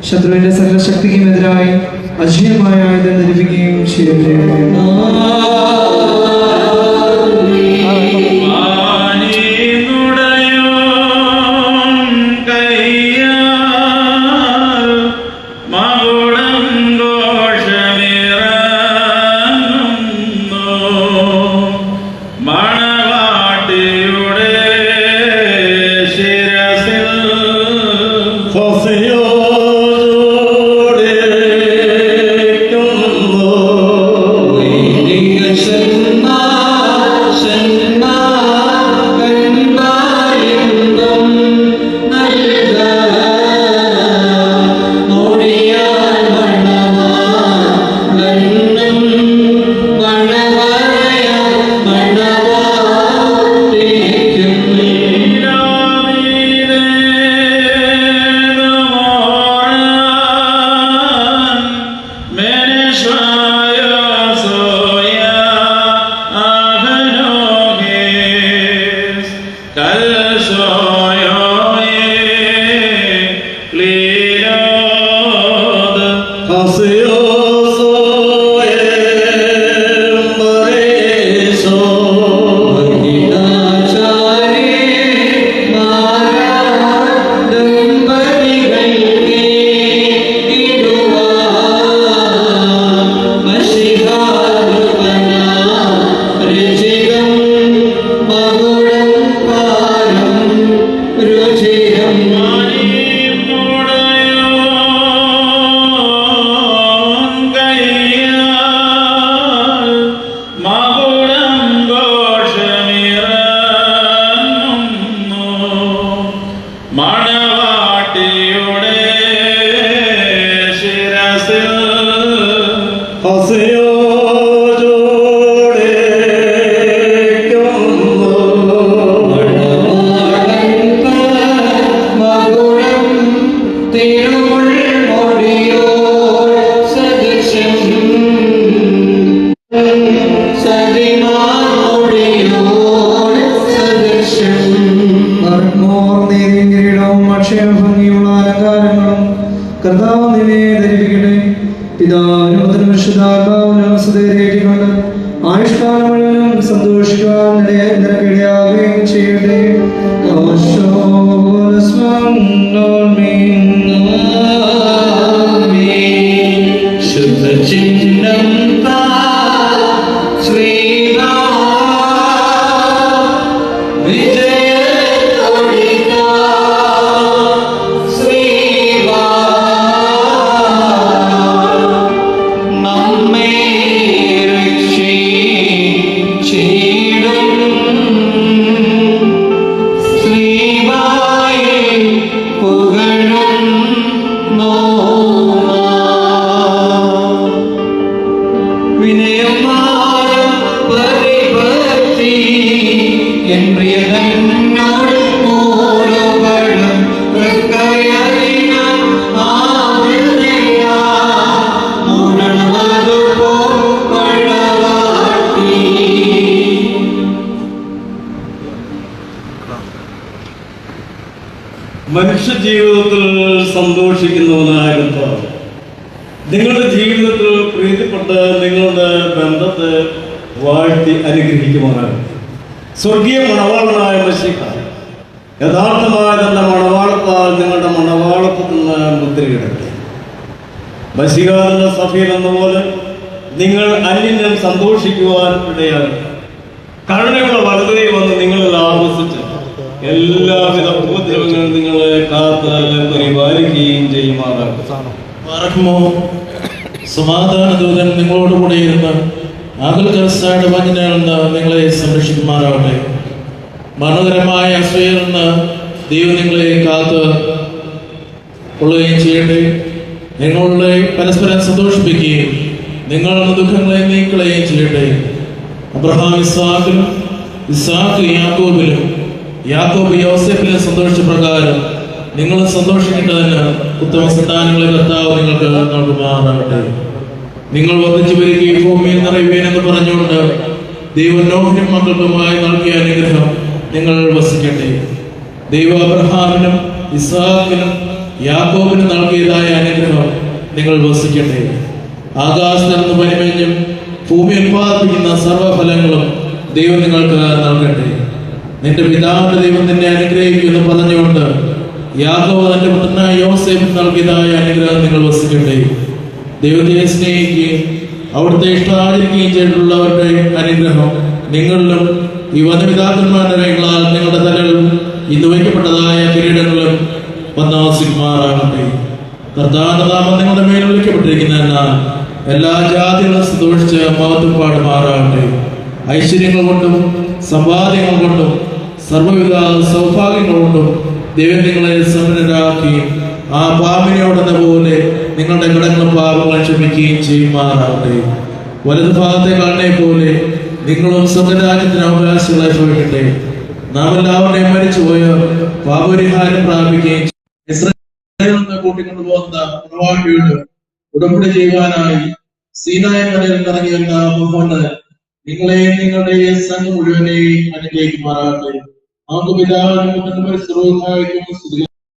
ശത്രുവിന്റെ സർവശക്തിക്കുമെതിരായി അജീയമായ ആയുധം ധരിപ്പിക്കുകയും ചെയ്യട്ടെ. ആയുഷ്കാലം സന്തോഷിക്കുവാൻ നിനക്കിടയാവുകയും ചെയ്യട്ടെ. മനുഷ്യ ജീവിതത്തിൽ സന്തോഷിക്കുന്നവനായിരുന്നു നിങ്ങളുടെ ജീവിതത്തിൽ പ്രീതിപ്പെട്ട് നിങ്ങളുടെ ബന്ധത്തെ വാഴ്ത്തി അനുഗ്രഹിക്കുവാനാണ് സ്വർഗീയ മണവാളനായ മശീഹ യഥാർത്ഥമായ തന്റെ മണവാളത്തെ നാമത്താൽ നിങ്ങളുടെ മണവാളത്തിൽ നിന്ന് മുദ്രയിടട്ടെ. ബസികാരുടെ സഫീർ എന്നപോലെ നിങ്ങൾ അന്യനും സന്തോഷിക്കുവാൻ ഇടയാകട്ടെ. കരുണയുള്ള വലതുകൈ വന്ന് നിങ്ങളിൽ ആവസിച്ച് എല്ലാവിധ ഉപദ്രവങ്ങളും നിങ്ങളെ കാത്ത് പരിപാലിക്കുകയും ചെയ്യുമാറാകും. സമാധാന ദൂതൻ നിങ്ങളോടുകൂടെ ഇരുന്ന് ആകുലസ്ഥയുടെ വഞ്ചനയിൽ നിന്ന് നിങ്ങളെ സംരക്ഷിക്കുമാറാവട്ടെ. മനോഹരമായ അസൂയയിൽ നിന്ന് ദൈവം നിങ്ങളെ കാത്ത് കൊള്ളുകയും ചെയ്യട്ടെ. നിങ്ങളുടെ പരസ്പരം സന്തോഷിപ്പിക്കുകയും നിങ്ങളുടെ ദുഃഖങ്ങളെ നീക്കളയുകയും ചെയ്യട്ടെ. അബ്രഹാം ഇസ്ഹാക്കിലും ഇസ്ഹാക്ക് യാക്കോബിലും യാക്കോബ് യോസേഫിലും സന്തോഷിച്ച പ്രകാരം നിങ്ങൾ സന്തോഷിക്കേണ്ടതിന് ഉത്തമ സന്താനങ്ങളെ കർത്താവ് നിങ്ങൾക്ക് നൽകുമാറാകട്ടെ. നിങ്ങൾ വർദ്ധിച്ചു വരികയും ഭൂമിയിൽ നിറയുവേൻ എന്ന് പറഞ്ഞുകൊണ്ട് ദൈവം നോഹിനും മക്കൾക്കുമായി നൽകിയ അനുഗ്രഹം നിങ്ങൾ വസിക്കട്ടെ. ദൈവം അബ്രഹാമിനും ഇസ്ഹാക്കിനും യാക്കോബിനും നൽകിയതായ അനുഗ്രഹം നിങ്ങൾ വസിക്കട്ടെ. ആകാശത്ത് നിന്ന് പരിമഞ്ഞും ഭൂമി ഉത്പാദിപ്പിക്കുന്ന സർവ്വഫലങ്ങളും ദൈവം നിങ്ങൾക്ക് നൽകട്ടെ. നിന്റെ പിതാവിന്റെ ദൈവം നിന്നെ അനുഗ്രഹിക്കുമെന്ന് പറഞ്ഞുകൊണ്ട് യാക്കോബ് തന്റെ പുത്രനായ യോസേഫ് നൽകിയതായ അനുഗ്രഹം നിങ്ങൾ വസിക്കട്ടെ. ദൈവത്തെ സ്നേഹിക്കുകയും അവിടുത്തെ ഇഷ്ടമാചരിക്കുകയും ചെയ്തിട്ടുള്ളവരുടെ അനുഗ്രഹം നിങ്ങളിലും ഈ വനപിതാക്കന്മാരുടെ കൈകളാൽ നിങ്ങളുടെ തലയിൽ ഇന്ന് വയ്ക്കപ്പെട്ടതായ കിരീടങ്ങളും വന്നാസിക്കുമാറാകട്ടെ. കർത്താവിന്റെ നാമം നിങ്ങളുടെ മേൽ വിളിക്കപ്പെട്ടിരിക്കുന്ന എല്ലാ ജാതികളും സന്തോഷിച്ച് മഹത്വം പാടുമാറാകട്ടെ. ഐശ്വര്യങ്ങൾ കൊണ്ടും സമ്പാദ്യങ്ങൾ കൊണ്ടും സർവ്വവിധ സൗഭാഗ്യങ്ങൾ കൊണ്ടും ദൈവം നിങ്ങളെ സമ്പന്നരാക്കി ആ പാമ്പിനോടെന്ന പോലെ നിങ്ങളുടെ കടങ്ങളും പാപങ്ങളും ക്ഷമിക്കുകയും ചെയ്യുമാറാകട്ടെ. വലതു ഭാഗത്തെ കാണെ പോലെ നിങ്ങളും സ്വർഗരാജ്യത്തിന് അവകാശികളായി ഭവിക്കട്ടെ. നാം എല്ലാവരുടെയും മരിച്ചുപോയ പാപപരിഹാരം പ്രാപിക്കുകയും കൂട്ടിക്കൊണ്ടുപോകുന്ന പ്രവാഹിയോട് ഉടമ്പടി ചെയ്യുവാനായി സീനായ മലയിൽ ഇറങ്ങി വരുന്ന മുഹമ്മദ് നിങ്ങളെയും നിങ്ങളുടെ സംഘം മുഴുവനെയും അനുഗ്രഹിക്കുമാറാകട്ടെ. നമുക്ക് പിതാവിനും പുത്രനും പരിശുദ്ധ റൂഹായിക്കും സ്തുതി.